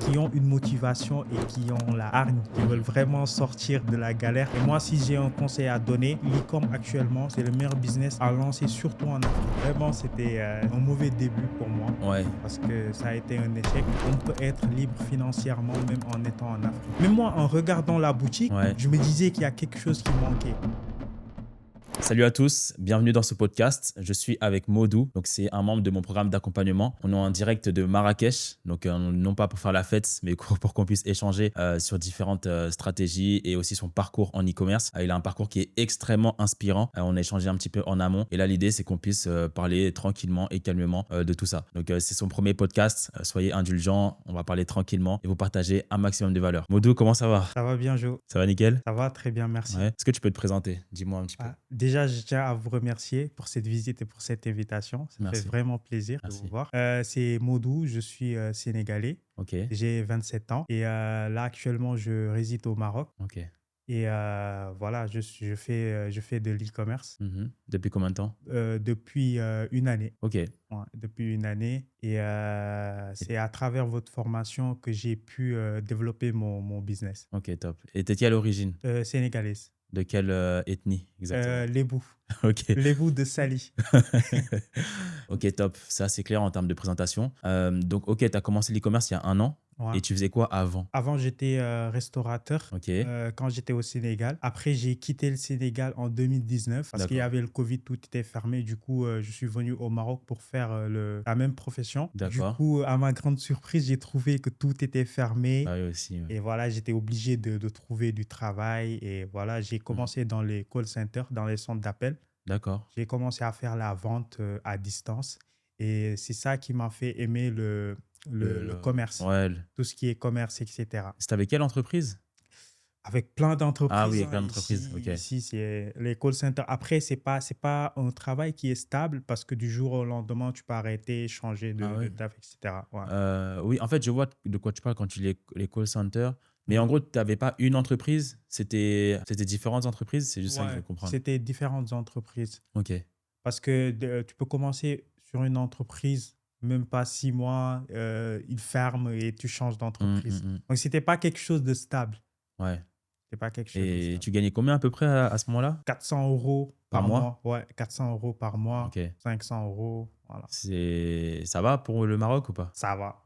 qui ont une motivation et qui ont la hargne, qui veulent vraiment sortir de la galère. Et moi, si j'ai un conseil à donner, l'e-com actuellement, c'est le meilleur business à lancer, surtout en Afrique. Vraiment, c'était un mauvais début pour moi Ouais. parce que ça a été un échec. On peut être libre financièrement même en étant en Afrique. Mais moi, en regardant la boutique, Ouais. je me disais qu'il y a quelque chose qui manquait. Salut à tous, bienvenue dans ce podcast. Je suis avec Modou, donc c'est un membre de mon programme d'accompagnement. On est en direct de Marrakech, donc non pas pour faire la fête, mais pour qu'on puisse échanger sur différentes stratégies et aussi son parcours en e-commerce. Il a un parcours qui est extrêmement inspirant. On a échangé un petit peu en amont et là l'idée c'est qu'on puisse parler tranquillement et calmement de tout ça. Donc c'est son premier podcast, soyez indulgents, on va parler tranquillement et vous partager un maximum de valeur. Modou, comment ça va? Ça va bien, Jo? Ça va nickel? Ça va très bien, merci. Ouais. Est-ce que tu peux te présenter? Dis-moi un petit peu. Déjà, je tiens à vous remercier pour cette visite et pour cette invitation. Ça Merci. fait vraiment plaisir de Merci. vous voir. C'est Modou, je suis sénégalais. Ok, J'ai 27 ans et là, actuellement, je réside au Maroc. ok. Et voilà, je fais de l'e-commerce Depuis combien de temps? depuis une année. Ok, Ouais, depuis une année. Et c'est à travers votre formation que j'ai pu développer mon business. ok, top. Et t'es qui à l'origine? Sénégalaise. De quelle ethnie exactement? Lébou. Ok. Lébou de Sali. Ok, top. Ça, c'est clair en termes de présentation. Donc, ok, tu as commencé l'e-commerce il y a un an. Ouais. Et tu faisais quoi avant? Avant, j'étais restaurateur Ok, quand j'étais au Sénégal. Après, j'ai quitté le Sénégal en 2019 parce qu'il y D'accord. avait le Covid, tout était fermé. Du coup, je suis venu au Maroc pour faire la même profession. Du D'accord. coup, à ma grande surprise, j'ai trouvé que tout était fermé. Ah oui, aussi. Ouais. Et voilà, j'étais obligé de trouver du travail. Et voilà, j'ai commencé dans les call centers, dans les centres d'appel. D'accord. J'ai commencé à faire la vente à distance. Et c'est ça qui m'a fait aimer le commerce, Ouais. tout ce qui est commerce, etc. C'était avec quelle entreprise? Avec plein d'entreprises. Ah oui, avec hein, plein d'entreprises. ici, Ok. ici, c'est les call centers. Après, c'est pas un travail qui est stable parce que du jour au lendemain, tu peux arrêter, changer Ah de ouais. taf, etc. Ouais. Oui, en fait, je vois de quoi tu parles quand tu dis les call centers. Mais Mhm. en gros, tu n'avais pas une entreprise, c'était différentes entreprises. C'est juste ça que je Ouais, veux comprendre. c'était différentes entreprises. Ok. Parce que tu peux commencer sur une entreprise, même pas 6 mois, ils ferment et tu changes d'entreprise. Mm. Donc, c'était pas quelque chose de stable. Ouais. C'était pas quelque chose de Et stable. tu gagnais combien à peu près à ce moment-là? 400 euros Par par mois? mois. Ouais, 400 euros par mois, Ok. 500 euros. Voilà. Ça va pour le Maroc ou pas? Ça va.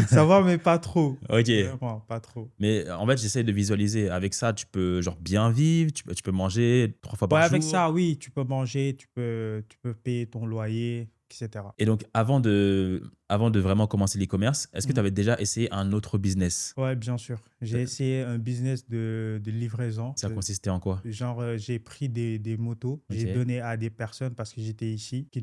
Ça va, mais pas trop. Ok. Vraiment, pas trop. Mais en fait, j'essaie de visualiser. Avec ça, tu peux genre bien vivre, tu peux manger 3 fois Ouais, par avec jour. ça, oui, tu peux manger, tu peux payer ton loyer, etc. Et donc, avant de vraiment commencer l'e-commerce, est-ce que tu avais déjà essayé un autre business? Ouais, bien sûr. J'ai Euh, essayé un business de livraison. Ça consistait en quoi? Genre, j'ai pris des motos, j'ai Ok. donné à des personnes parce que j'étais ici, qui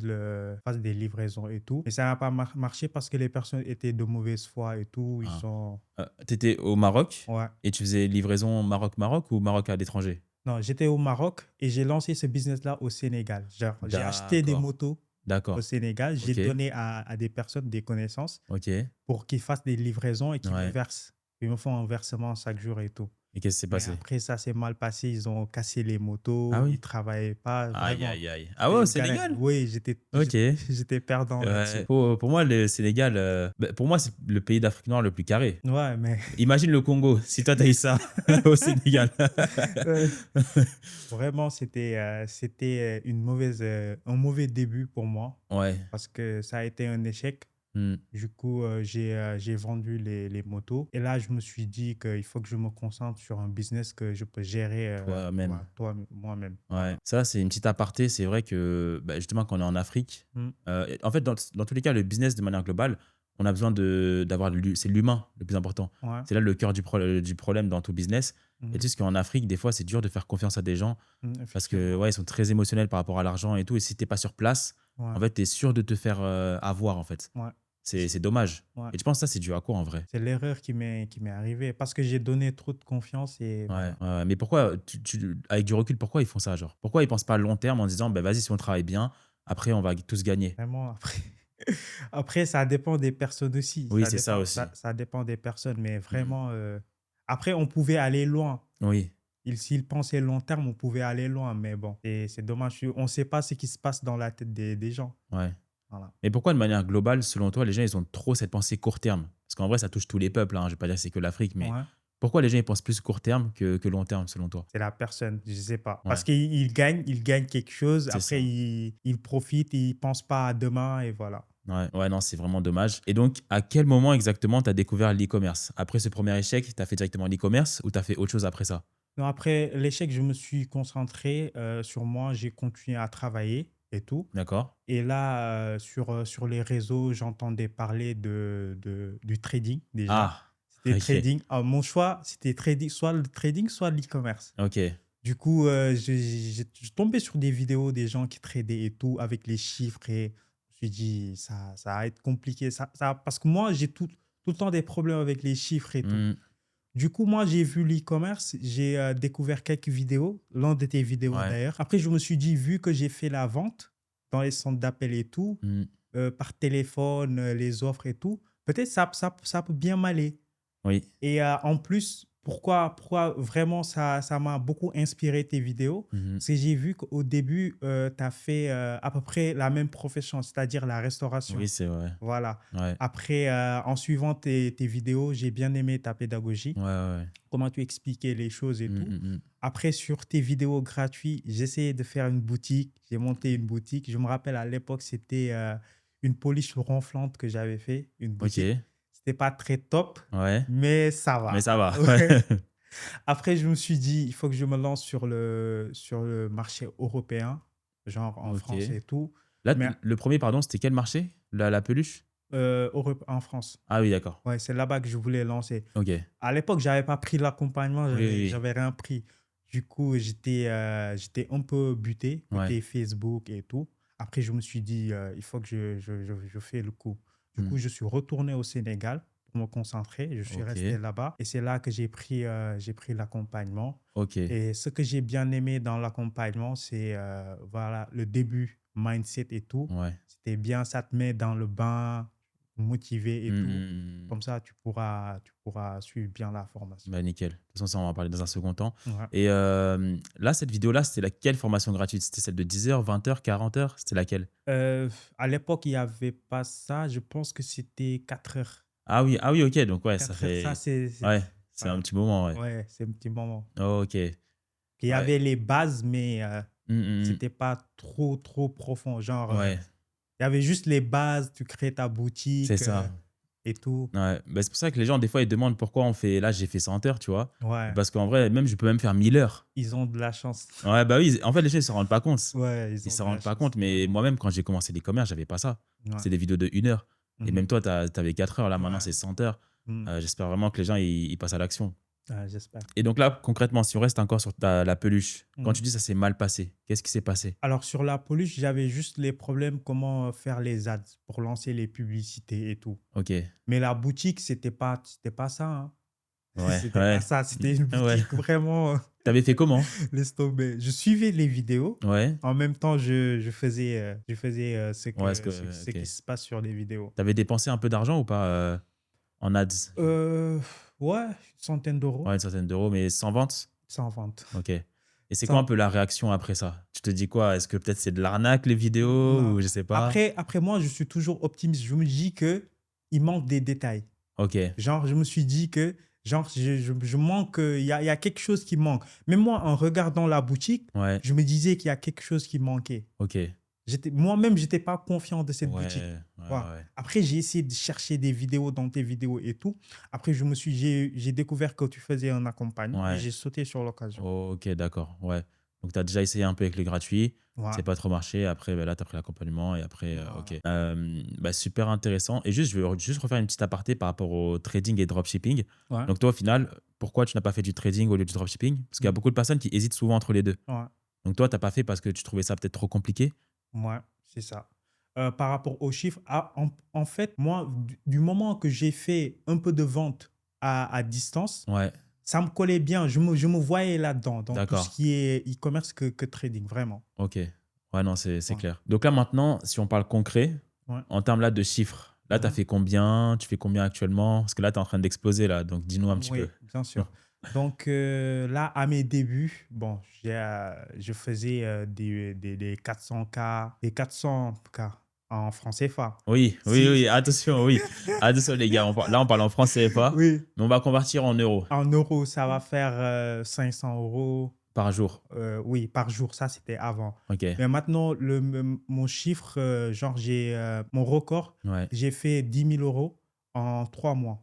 fassent des livraisons et tout. Mais ça n'a pas marché parce que les personnes étaient de mauvaise foi et tout. Ils Ah. sont... Tu étais au Maroc Ouais. et tu faisais livraison Maroc-Maroc ou Maroc à l'étranger? Non, j'étais au Maroc et j'ai lancé ce business-là au Sénégal. Genre, j'ai acheté des D'accord. motos au D'accord. Sénégal. J'ai Ok. donné à des personnes, des connaissances, Ok. pour qu'ils fassent des livraisons et qu'ils me Ouais. versent. Ils me font un versement chaque jour et tout. Et qu'est-ce qui s'est Mais passé? après, ça s'est mal passé. Ils ont cassé les motos. Ah oui? Ils travaillaient pas Aïe, vraiment. aïe, aïe. Ah ouais, au C'était une galère. Sénégal? Oui, Ok. j'étais perdant Ouais. là-dessus. Pour moi, le Sénégal, pour moi, c'est le pays d'Afrique noire le plus carré. Ouais, mais Imagine le Congo, si toi, t'as eu ça au Sénégal. ouais, vraiment, c'était un mauvais début pour moi Ouais. parce que ça a été un échec. Hmm. Du coup, j'ai vendu les motos. Et là, je me suis dit qu'il faut que je me concentre sur un business que je peux gérer Toi-même. moi-même. Ouais. Ça, c'est une petite aparté. C'est vrai que justement, quand on est en Afrique, Mm. en fait, dans tous les cas, le business de manière globale, on a besoin c'est l'humain le plus important. Ouais. C'est là le cœur du problème dans tout business. Mhm. Et tu sais qu'en Afrique, des fois, c'est dur de faire confiance à des gens parce que Effectivement. ouais, ils sont très émotionnels par rapport à l'argent et tout. Et si t'es pas sur place, Ouais. en fait, tu es sûr de te faire avoir, en fait. Ouais. C'est dommage. Ouais. Et tu penses que ça, c'est dû à quoi en vrai? C'est l'erreur qui m'est arrivée parce que j'ai donné trop de confiance et Ouais, voilà. ouais. Mais pourquoi, avec du recul, pourquoi ils font ça, genre? Pourquoi ils pensent pas à long terme en disant, vas-y, si on travaille bien, après, on va tous gagner? Vraiment, après, après, ça dépend des personnes aussi. Oui, c'est ça aussi. Ça dépend des personnes, mais Mm. vraiment, après, on pouvait aller loin. Oui, S'ils pensaient long terme, on pouvait aller loin, mais bon, c'est dommage. On ne sait pas ce qui se passe dans la tête des gens. ouais. Voilà. Mais pourquoi, de manière globale, selon toi, les gens, ils ont trop cette pensée court terme? Parce qu'en vrai, ça touche tous les peuples. Hein. Je ne vais pas dire que c'est que l'Afrique, mais Ouais. pourquoi les gens ils pensent plus court terme que long terme, selon toi? C'est la personne, je sais pas. Ouais, Parce qu'il gagne quelque chose, c'est après ça. il profite, il pense pas à demain et voilà. Ouais, ouais, non, c'est vraiment dommage. Et donc, à quel moment exactement tu as découvert l'e-commerce? Après ce premier échec, tu as fait directement l'e-commerce ou tu as fait autre chose après ça? Non, après l'échec, je me suis concentré sur moi, j'ai continué à travailler et tout. D'accord? Et là, sur les réseaux, j'entendais parler du trading déjà. Ah, C'était ok, trading. Ah, mon choix, c'était trading, soit le trading, soit l'e-commerce. ok. Du coup, je tombais sur des vidéos des gens qui tradaient et tout avec les chiffres et je me suis dit, ça va être compliqué. Parce que moi, j'ai tout le temps des problèmes avec les chiffres et tout. Hmm, Du coup, moi, j'ai vu l'e-commerce, j'ai découvert quelques vidéos, l'un de tes vidéos ouais. d'ailleurs. Après, je me suis dit, vu que j'ai fait la vente dans les centres d'appel et tout, Hmm, par téléphone, les offres et tout, peut-être ça peut bien m'aller. oui. Et en plus, pourquoi vraiment ça m'a beaucoup inspiré tes vidéos? Mhm. C'est que j'ai vu qu'au début, tu as fait à peu près la même profession, c'est-à-dire la restauration. Oui, c'est vrai. Voilà. Ouais. Après, en suivant tes vidéos, j'ai bien aimé ta pédagogie, Ouais, ouais, ouais. comment tu expliquais les choses et Hmm, tout. hmm, hmm. Après, sur tes vidéos gratuites, j'essayais de faire une boutique. J'ai monté une boutique. Je me rappelle à l'époque, c'était une polish ronflante que j'avais fait, une boutique. Ok. C'était pas très top, Ouais. mais ça Mais va. ça va. Ouais. Après, je me suis dit, il faut que je me lance sur le marché européen, genre en Ok. France et tout. Là, Mais le premier, pardon, c'était quel marché? La peluche? En France. Ah oui, d'accord. Ouais, c'est là-bas que je voulais lancer. Ok. Oui, À l'époque, j'avais pas pris l'accompagnement, oui, oui. j'avais rien pris. Du coup, j'étais un peu buté Ouais. côté Facebook et tout. Après, je me suis dit, il faut que je fais le coup. Du Hmm. coup, je suis retourné au Sénégal pour me concentrer. Je suis Ok. resté là-bas et c'est là que j'ai pris l'accompagnement. Ok. Et ce que j'ai bien aimé dans l'accompagnement, c'est voilà, le début, mindset et tout. Ouais. C'était bien, ça te met dans le bain, motivé et Hmm, tout. hmm, hmm. Comme ça, tu pourras suivre bien la formation. Bah, nickel. De toute façon, ça, on va en parler dans un second temps. Ouais. Et là, cette vidéo-là, c'était laquelle formation gratuite? C'était celle de 10 heures, 20 heures, 40 heures? C'était laquelle? À l'époque, il n'y avait pas ça. Je pense que c'était 4 heures. Ah oui, ok. Donc, ouais, ça 4 heures, ça, fait. Ouais, c'est un ouais, petit moment, ouais. ouais, c'est un petit moment. Ok. Il y Ouais. avait les bases, mais Hmm, hmm, hmm. c'était pas trop, trop profond. Genre, Ouais, il y avait juste les bases, tu crées ta c'est boutique ça. et tout. Ouais. Bah, c'est pour ça que les gens, des fois, ils demandent pourquoi on fait. Là, j'ai fait 100 heures, tu vois. Ouais, Parce qu'en vrai, même, je peux même faire 1000 heures. ils ont de la chance. Ouais, bah oui. En fait, les gens, ils se rendent pas compte. Ouais, ils Ils ont se de la rendent pas chance, compte. Mais vraiment. moi-même, quand j'ai commencé l'e-commerce, j'avais pas ça. Ouais. C'est des vidéos de 1 heure. Et Mhm. même toi, t'avais 4 heures. Là, maintenant, Ouais. c'est 100 heures. Mhm. J'espère vraiment que les gens, ils passent à l'action. Ouais, j'espère. Et donc là, concrètement, si on reste encore sur la peluche, quand Mhm. tu dis ça s'est mal passé, qu'est-ce qui s'est passé? Alors, sur la police, j'avais juste les problèmes, comment faire les ads pour lancer les publicités et tout. Ok. Mais la boutique, c'était pas ça, hein. Ouais, C'était pas ouais. ça. C'était une Ouais. boutique vraiment, T'avais fait comment? laisse tomber. Je suivais les vidéos. Ouais. En même temps, je faisais Ouais, est-ce que. ce Ok. qui se passe sur les vidéos. T'avais dépensé un peu d'argent ou pas en ads? Euh, ouais, une centaine d'euros, Ouais, une centaine d'euros, mais sans vente? sans vente. Ok. Et c'est quoi un Sans- peu la réaction après ça? Tu te dis quoi? Est-ce que peut-être c'est de l'arnaque les vidéos non. ou je sais pas? Après, moi, je suis toujours optimiste. Je me dis que il manque des détails. Ok. Genre, je me suis dit que, genre, je manque, il y a quelque chose qui manque. Même moi, en regardant la boutique, Ouais. je me disais qu'il y a quelque chose qui manquait. Ok. Moi-même, je n'étais pas confiant de cette boutique. Ouais. Ouais. Voilà. Ouais. Après, j'ai essayé de chercher des vidéos dans tes vidéos et tout. Après, j'ai découvert que tu faisais un accompagnement et Ouais. j'ai sauté sur l'occasion. Ok, d'accord. Ouais. Donc, tu as déjà essayé un peu avec les gratuits. Ouais. C'est pas trop marché. Après, ben là, tu as pris l'accompagnement et après, ok. Voilà. Bah, super intéressant. Et juste, je veux juste refaire une petite aparté par rapport au trading et dropshipping. Ouais. Donc, toi, au final, pourquoi tu n'as pas fait du trading au lieu du dropshipping? Parce qu'il y a beaucoup de personnes qui hésitent souvent entre les deux. Ouais. Donc, toi, tu n'as pas fait parce que tu trouvais ça peut-être trop compliqué? Ouais, c'est ça. Par rapport aux chiffres, en fait, moi, du moment que j'ai fait un peu de vente à distance, Ouais, ça me collait bien. Je me voyais là-dedans, dans tout ce d'accord. qui est e-commerce que trading, vraiment. Ok. Ouais, non, c'est Ouais. clair. Donc là, maintenant, si on parle concret, Ouais. en termes là de chiffres, là, tu as Mhm. fait combien? Tu fais combien actuellement? Parce que là, tu es en train d'exploser, là. Donc, dis-nous un petit peu. Oui, bien sûr. Donc là, à mes débuts, bon, je faisais des 400K, des 400K en francs CFA. Oui, oui, Si, oui, attention, oui. Attention, les gars, là, on parle en francs CFA, oui, mais on va convertir en euros en euros, ça va faire 500 euros. par jour. Oui, par jour, ça c'était avant. Ok, Mais maintenant, mon chiffre, genre j'ai mon record, ouais, j'ai fait 10 000 € en 3 mois,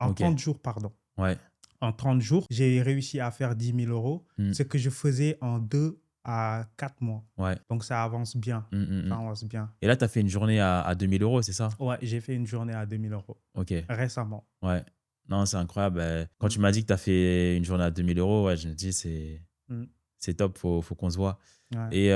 en ok, 30 jours, pardon. ouais. En 30 jours, j'ai réussi à faire 10 000 €, Hmm, ce que je faisais en 2 à 4 mois. ouais. Donc ça avance bien, Hmm, hmm, ça hmm. avance bien. Et là, tu as fait une journée à 2 000 €, c'est ça? Ouais, j'ai fait une journée à 2 000 € Ok, récemment. ouais. Non, c'est incroyable. Quand Mm, tu m'as dit que tu as fait une journée à 2 000 €, ouais, je me dis, mm, c'est top, faut qu'on se voit. ouais, Et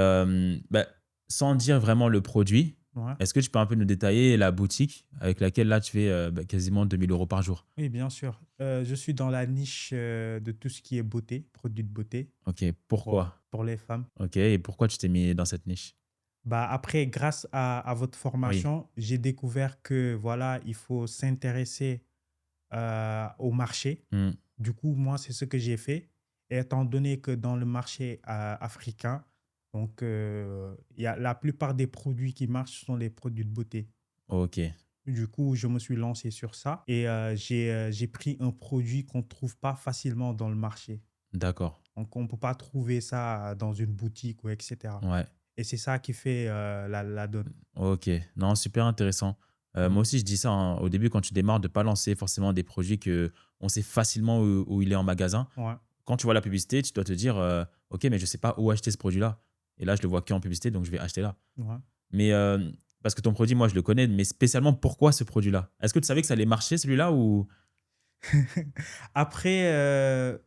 sans dire vraiment le produit, ouais. est-ce que tu peux un peu nous détailler la boutique avec laquelle là tu fais quasiment 2 000 € par jour? Oui, bien sûr. Je suis dans la niche de tout ce qui est beauté, produits de beauté Ok, pour, pourquoi? pour les femmes. Ok, et pourquoi tu t'es mis dans cette niche? Bah, après, grâce à votre Oui. formation, j'ai découvert que voilà, il faut s'intéresser au marché. Hmm, Du coup, moi, c'est ce que j'ai fait. Et étant donné que dans le marché africain, donc, il y a la plupart des produits qui marchent sont les produits de beauté. ok, Du coup, je me suis lancé sur ça et j'ai pris un produit qu'on ne trouve pas facilement dans le marché. d'accord. Donc, on ne peut pas trouver ça dans une boutique ou etc. Ouais, Et c'est ça qui fait la donne. ok. Non, super intéressant. Moi Mm. aussi, je dis ça hein, au début quand tu démarres, de ne pas lancer forcément des produits que on sait facilement où il est en magasin. Ouais, Quand tu vois la publicité, tu dois te dire, ok, mais je ne sais pas où acheter ce produit-là. Et là, je le vois qu'en publicité, donc je vais acheter là. ouais. Mais parce que ton produit, moi, je le connais, mais spécialement pourquoi ce produit-là? Est-ce que tu savais que ça allait marcher celui-là ou? Après,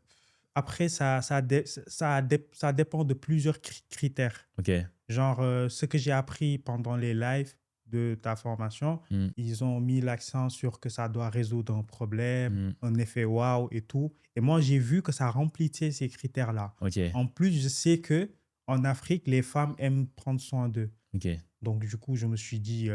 après ça dépend de plusieurs critères. Ok. Genre, ce que j'ai appris pendant les lives de ta formation, Hmm, ils ont mis l'accent sur que ça doit résoudre un problème, hmm, un effet waouh et tout. Et moi, j'ai vu que ça remplissait ces critères-là. ok. En plus, je sais que en Afrique, les femmes aiment prendre soin d'eux. Ok. Donc, du coup, je me suis dit,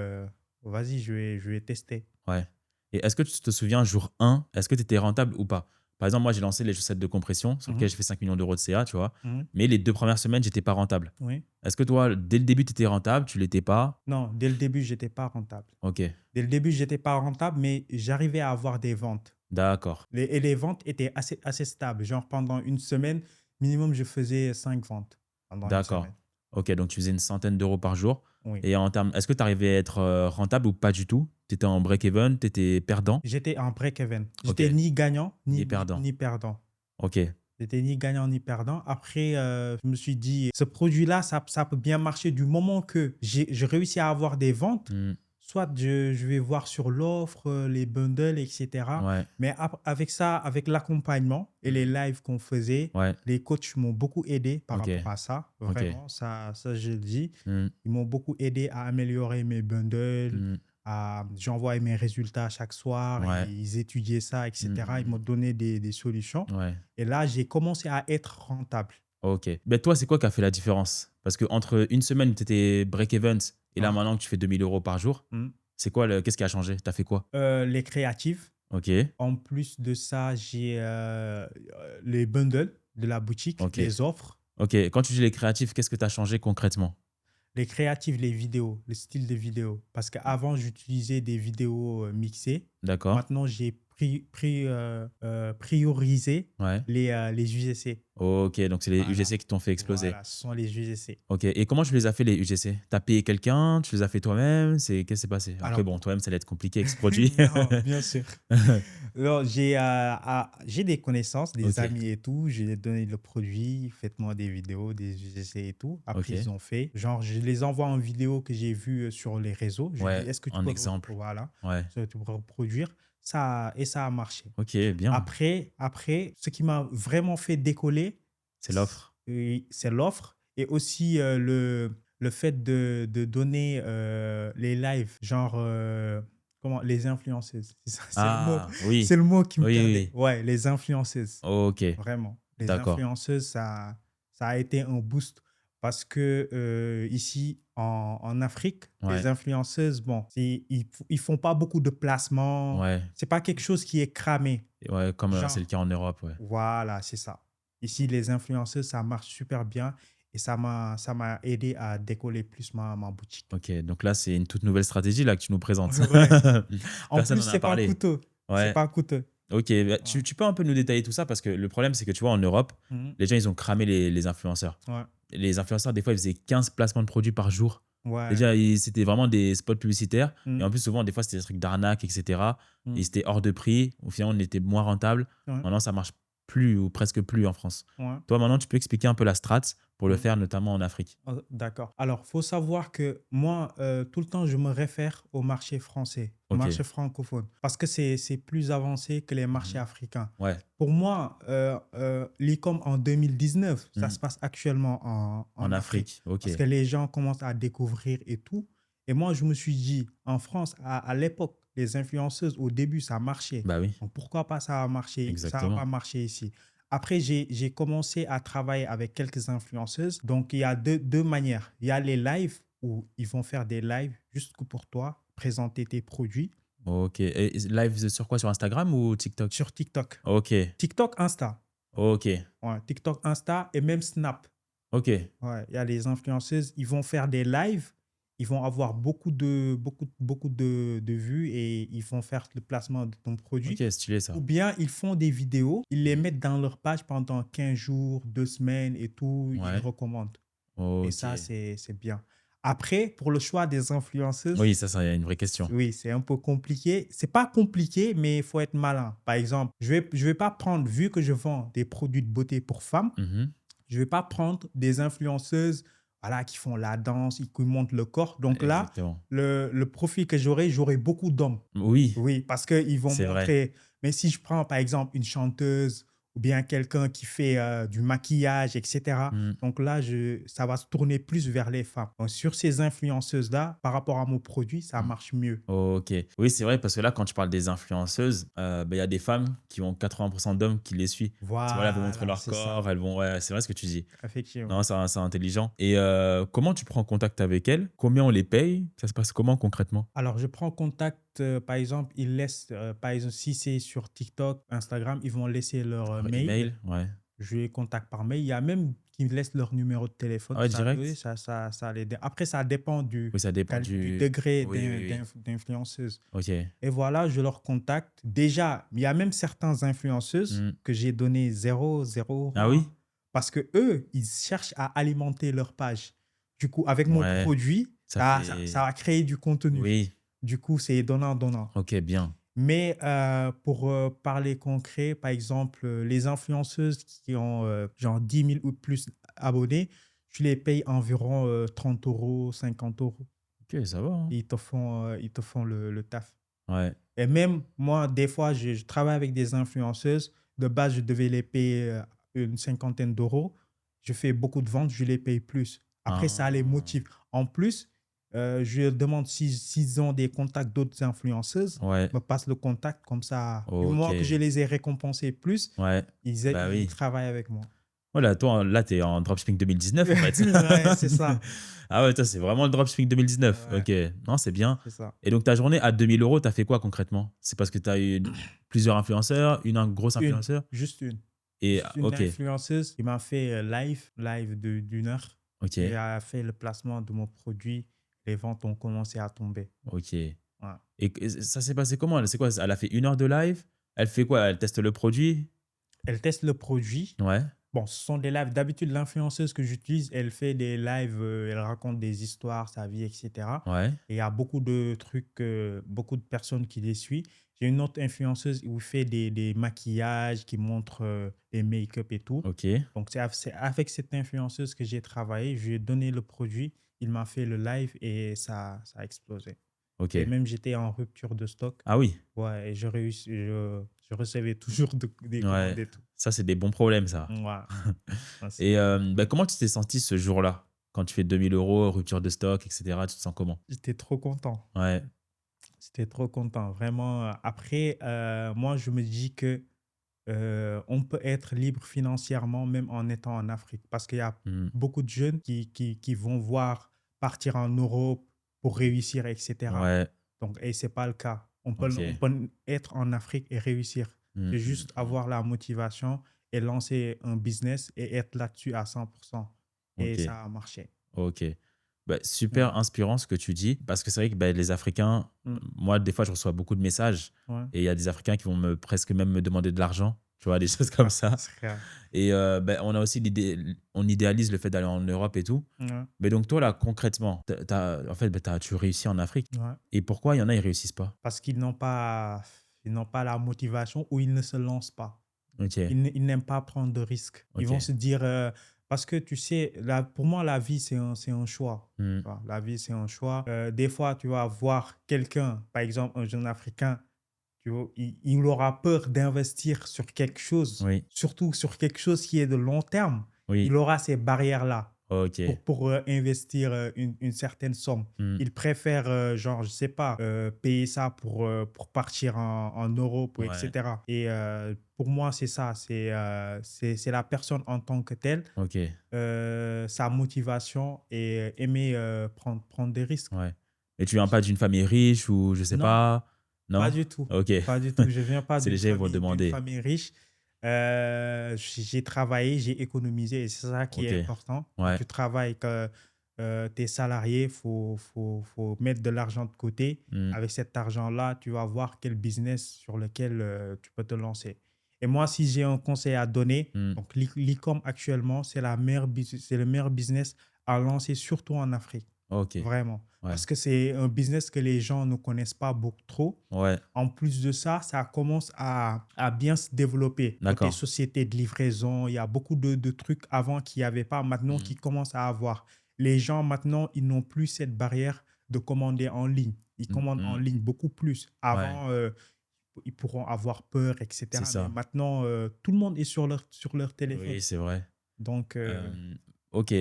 vas-y, je vais tester. Ouais. Et est-ce que tu te souviens, jour 1, est-ce que tu étais rentable ou pas? Par exemple, moi, j'ai lancé les chaussettes de compression sur lesquelles Mhm, j'ai fait 5 millions d'euros de CA, tu vois. mhm, Mais les 2 premières semaines, j'étais pas rentable. oui. Est-ce que toi, dès le début, tu étais rentable? Tu l'étais pas? Non, dès le début, j'étais pas rentable. Ok. Dès le début, j'étais pas rentable, mais j'arrivais à avoir des ventes. D'accord. Et les ventes étaient assez stables. Genre, pendant une semaine, minimum, je faisais 5 ventes pendant une D'accord. semaine. Ok, donc tu faisais une centaine d'euros par jour. Oui. Et en termes, est-ce que tu arrivais à être rentable ou pas du tout? Tu étais en break-even, tu étais perdant? J'étais en break-even. Ok. J'étais ni gagnant, Ni perdant. ni perdant. Ok. J'étais ni gagnant, ni perdant. Après, je me suis dit, ce produit-là, ça peut bien marcher du moment que je réussis à avoir des ventes. Hmm, Soit je vais voir sur l'offre, les bundles, etc. ouais. Mais avec ça, avec l'accompagnement et les lives qu'on faisait, Ouais. les coachs m'ont beaucoup aidé par Ok. rapport à ça. Ok. Vraiment, ça je le dis. Hmm, Ils m'ont beaucoup aidé à améliorer mes bundles. hmm, J'envoie mes résultats chaque soir. ouais. Ils étudiaient ça, Hmm, etc. Ils hmm, m'ont donné des solutions. ouais. Et là, j'ai commencé à être rentable. Ok. Ben toi, c'est quoi qui a fait la différence? Parce que entre une semaine où tu étais break-even et là Ouais. maintenant que tu fais 2 000 € par jour, Mm. c'est quoi qu'est-ce qui a changé? Tu as fait quoi? Les créatifs. Ok. En plus de ça, j'ai les bundles de la boutique, Ok. les offres, Ok. Quand tu dis les créatifs, qu'est-ce que tu as changé concrètement? les créatifs, les vidéos, le style de vidéo. Parce qu'avant, j'utilisais des vidéos mixées. D'accord. Maintenant, j'ai priorisé Ouais. les UGC. Ok. Donc, c'est les Voilà. UGC qui t'ont fait exploser. Voilà, ce sont les UGC. Ok. Et comment tu les as fait, les UGC? Tu as payé quelqu'un? Tu les as fait toi-même? Qu'est-ce qui s'est passé? Après, Alors, bon, toi-même, ça allait être compliqué avec ce produit. non, bien sûr. Alors, j'ai des connaissances, des Ok. amis et tout. Je leur ai donné le produit, faites-moi des vidéos, des UGC et tout. Après, Ok. ils ont fait. Genre, je les envoie en vidéo que j'ai vue sur les réseaux. Je Ouais. dis, est-ce que tu En peux exemple. voilà, Ouais. tu peux reproduire ça, et ça a marché. Ok. Bien. Après, ce qui m'a vraiment fait décoller, C'est l'offre. oui, c'est l'offre et aussi le fait de donner les lives, genre comment, les influenceuses. Ah, oui. C'est le mot qui me Oui, perdait. oui. Ouais, les influenceuses, Ok. vraiment. Les D'accord. influenceuses, ça a été un boost parce que ici, en Afrique, les Ouais. influenceuses, bon, ils font pas beaucoup de placements. Ouais. C'est pas quelque chose qui est cramé. Ouais. Comme c'est le Genre, cas en Europe. Ouais. voilà, c'est ça. Ici, les influenceuses, ça marche super bien Et ça m'a aidé à décoller plus ma boutique. Ok, donc là, c'est une toute nouvelle stratégie là que tu nous présentes. Ouais. En Personne plus, n'en a c'est pas parlé. coûteux. C'est Ouais. pas coûteux. Ok, bah, Ouais. tu peux un peu nous détailler tout ça parce que le problème, c'est que tu vois, en Europe, Mhm. les gens, ils ont cramé les influenceurs. Ouais. Les influenceurs, des fois, ils faisaient 15 placements de produits par jour. Ouais. Déjà, c'était vraiment des spots publicitaires. Et Mhm. en plus, souvent, des fois, c'était des trucs d'arnaque, etc. Et Mhm. c'était hors de prix. Au final, on était moins rentable. Ouais. Maintenant, ça marche plus ou presque plus en France. Ouais. Toi, maintenant, tu peux expliquer un peu la strat pour le Mhm. faire, notamment en Afrique. Oh, d'accord. Alors, faut savoir que moi, tout le temps, je me réfère au marché français, au Ok. marché francophone, parce que c'est plus avancé que les marchés Mhm. africains. Ouais. Pour moi, l'e-com en 2019, ça Mhm. se passe actuellement En en Afrique, Afrique. Ok. parce que les gens commencent à découvrir et tout. Et moi, je me suis dit, en France, à l'époque, les influenceuses, au début, ça marchait. Bah oui, Donc, pourquoi pas ça a marché, ça va pas exactement. marcher ici? Après, j'ai commencé à travailler avec quelques influenceuses. Donc, il y a deux manières. Il y a les lives où ils vont faire des lives juste que pour toi, présenter tes produits Ok. Et live sur quoi? Sur Instagram ou TikTok? sur TikTok. Ok. TikTok, Insta. Ok. Ouais, TikTok, Insta et même Snap. Ok. Ouais, il y a les influenceuses, ils vont faire des lives, ils vont avoir beaucoup de vues et ils vont faire le placement de ton produit. Ok, stylé Ou ça. bien ils font des vidéos, ils les mettent dans leur page pendant 15 jours, 2 semaines et tout, ils Ouais. recommandent. Et Ok. ça, c'est bien. Après, pour le choix des influenceuses, Oui, ça, c'est une vraie question. oui, c'est un peu compliqué. C'est pas compliqué, mais il faut être malin. Par exemple, je vais pas prendre, vu que je vends des produits de beauté pour femmes, Mhm. je vais pas prendre des influenceuses voilà, qui font la danse, qui montrent le corps. Donc là, Exactement. le profil que j'aurai beaucoup d'hommes. Oui, Oui, parce qu'ils vont c'est vrai. montrer. Mais si je prends par exemple une chanteuse ou bien quelqu'un qui fait du maquillage, etc., Mm. donc là, ça va se tourner plus vers les femmes. Donc, sur ces influenceuses-là, par rapport à mon produit, ça Mm. marche mieux. Ok. Oui, c'est vrai, parce que là, quand tu parles des influenceuses, bah, il y a des femmes qui ont 80% d'hommes qui les suivent. Voilà, elles vont montrer Voilà, leur c'est ça. corps, elles vont. Ouais, c'est vrai ce que tu dis. Effectivement. Non, c'est intelligent. Et comment tu prends contact avec elles? Combien on les paye? Ça se passe comment concrètement? Alors, je prends contact, par exemple, ils laissent, par exemple, si c'est sur TikTok, Instagram, ils vont laisser leur Leur mail. email? Ouais. Je les contacte par mail. Il y a même qui me laissent leur numéro de téléphone. Ah ouais, Ça, oui, direct? ça les Après, ça dépend Oui, ça dépend du du. degré Oui, oui, oui. d'influenceuse. Ok. Et voilà, je leur contacte. Déjà, il y a même certains influenceuses Mm. que j'ai donné 0 Ah euros, oui? hein, parce que eux, ils cherchent à alimenter leur page. Du coup, avec mon Ouais. produit, Ça ça fait. va créer du contenu. Oui. Du coup, c'est donnant-donnant. Ok, bien. Mais pour parler concret, par exemple, les influenceuses qui ont genre 10 000 ou plus abonnés, tu les payes environ 30 euros, 50 euros. Ok, ça va, hein. Ils te font le taf. Ouais. Et même moi, des fois, je travaille avec des influenceuses. De base, je devais les payer une cinquantaine d'euros. Je fais beaucoup de ventes, je les paye plus. Après, ça les Ah. motive. En plus, je leur demande s'ils ont des contacts d'autres influenceuses, Ouais. me passent le contact comme ça. Du Ok. moment que je les ai récompensés plus, Ouais. Bah ils oui. travaillent avec moi. Voilà, toi, là, t'es en dropshipping 2019, en fait. Ouais, c'est ça. Ah ouais, toi, c'est vraiment le dropshipping 2019. Ouais, Ok. Non, c'est bien. c'est ça. Et donc, ta journée à 2000 euros, t'as fait quoi concrètement? C'est parce que t'as eu plusieurs influenceurs, un grosse Une, influenceur? juste une. Et, Juste une ok. influenceuse qui m'a fait live d'une heure. Ok. Et a fait le placement de mon produit. Les ventes ont commencé à tomber. Ok. Ouais. Et ça s'est passé comment? C'est quoi? Elle a fait 1 heure de live? Elle fait quoi? Elle teste le produit? Elle teste le produit. Ouais. Bon, ce sont des lives. D'habitude, l'influenceuse que j'utilise, elle fait des lives, elle raconte des histoires, sa vie, etc. Ouais. Et il y a beaucoup de trucs, beaucoup de personnes qui les suivent. J'ai une autre influenceuse où elle fait des maquillages, qui montre des make-up et tout. Ok. Donc, c'est avec cette influenceuse que j'ai travaillé. Je lui ai donné le produit, il m'a fait le live et ça a explosé. Ok. Et même, j'étais en rupture de stock. Ah oui. Ouais, et je recevais toujours des Ouais. commandes et tout. Ça, c'est des bons problèmes, ça. Ouais. Ah, Et bah, comment tu t'es senti ce jour-là? Quand tu fais 2000 euros, rupture de stock, etc. Tu te sens comment? j'étais trop content. Ouais. J'étais trop content. Vraiment. Après, moi, je me dis que on peut être libre financièrement même en étant en Afrique. Parce qu'il y a Hmm. beaucoup de jeunes qui vont voir partir en Europe pour réussir, etc. Ouais. Donc, et ce n'est pas le cas. Ok. On peut être en Afrique et réussir. Hmm, C'est hmm, juste hmm. avoir la motivation et lancer un business et être là-dessus à 100%. Et Ok, ça a marché. ok. Bah, Ouais. super inspirant ce que tu dis, parce que c'est vrai que bah, les Africains, Mm. moi, des fois, je reçois beaucoup de messages Ouais. et il y a des Africains qui vont presque même me demander de l'argent, tu vois, des choses comme Ouais, ça. c'est clair. Et bah, on a aussi l'idée, on idéalise le fait d'aller en Europe et tout. Ouais. Mais donc, toi, là, concrètement, en fait, bah, tu réussis en Afrique. Ouais. Et pourquoi il y en a, ils réussissent pas? Parce ils n'ont pas la motivation ou ils ne se lancent pas. Ok, Ils n'aiment pas prendre de risques. Ils ok. vont se dire, parce que tu sais, pour moi, la vie, c'est un choix. Hmm, Tu vois. La vie, c'est un choix. Des fois, tu vas voir quelqu'un, par exemple, un jeune Africain, tu vois, il aura peur d'investir sur quelque chose, oui, surtout sur quelque chose qui est de long terme. oui, Il aura ces barrières-là ok. pour investir une certaine somme. Hmm, Il préfère, genre, je sais pas, payer ça pour partir en Europe, ou ouais, etc. Et pour moi, c'est ça. C'est la personne en tant que telle, ok, sa motivation et aimer prendre des risques. ouais. Et tu viens pas d'une famille riche ou je sais Non, pas? pas Non? du tout. Ok. Pas du tout. Je viens pas C'est les gens, ils vont d'une demander. famille riche. J'ai travaillé, j'ai économisé et c'est ça qui Ok, est important. Quand ouais. tu travailles, que tu es salarié, il faut mettre de l'argent de côté. Hmm, Avec cet argent-là, tu vas voir quel business sur lequel tu peux te lancer. Et moi, si j'ai un conseil à donner, hmm, donc l'e-com actuellement, c'est le meilleur business à lancer, surtout en Afrique. ok, Vraiment. ouais, Parce que c'est un business que les gens ne connaissent pas beaucoup trop. ouais, En plus de ça, ça commence à bien se développer. Côté d'accord. société de livraison, il y a beaucoup de trucs avant qu'il n'y avait pas, maintenant Hmm, qui commencent à avoir. Les gens, maintenant, ils n'ont plus cette barrière de commander en ligne. Ils hmm, commandent en hmm, ligne beaucoup plus. ouais, Avant, ils pourront avoir peur, c'est etc. Mais ça. maintenant, tout le monde est sur leur téléphone. Oui, c'est vrai. Donc, Ok,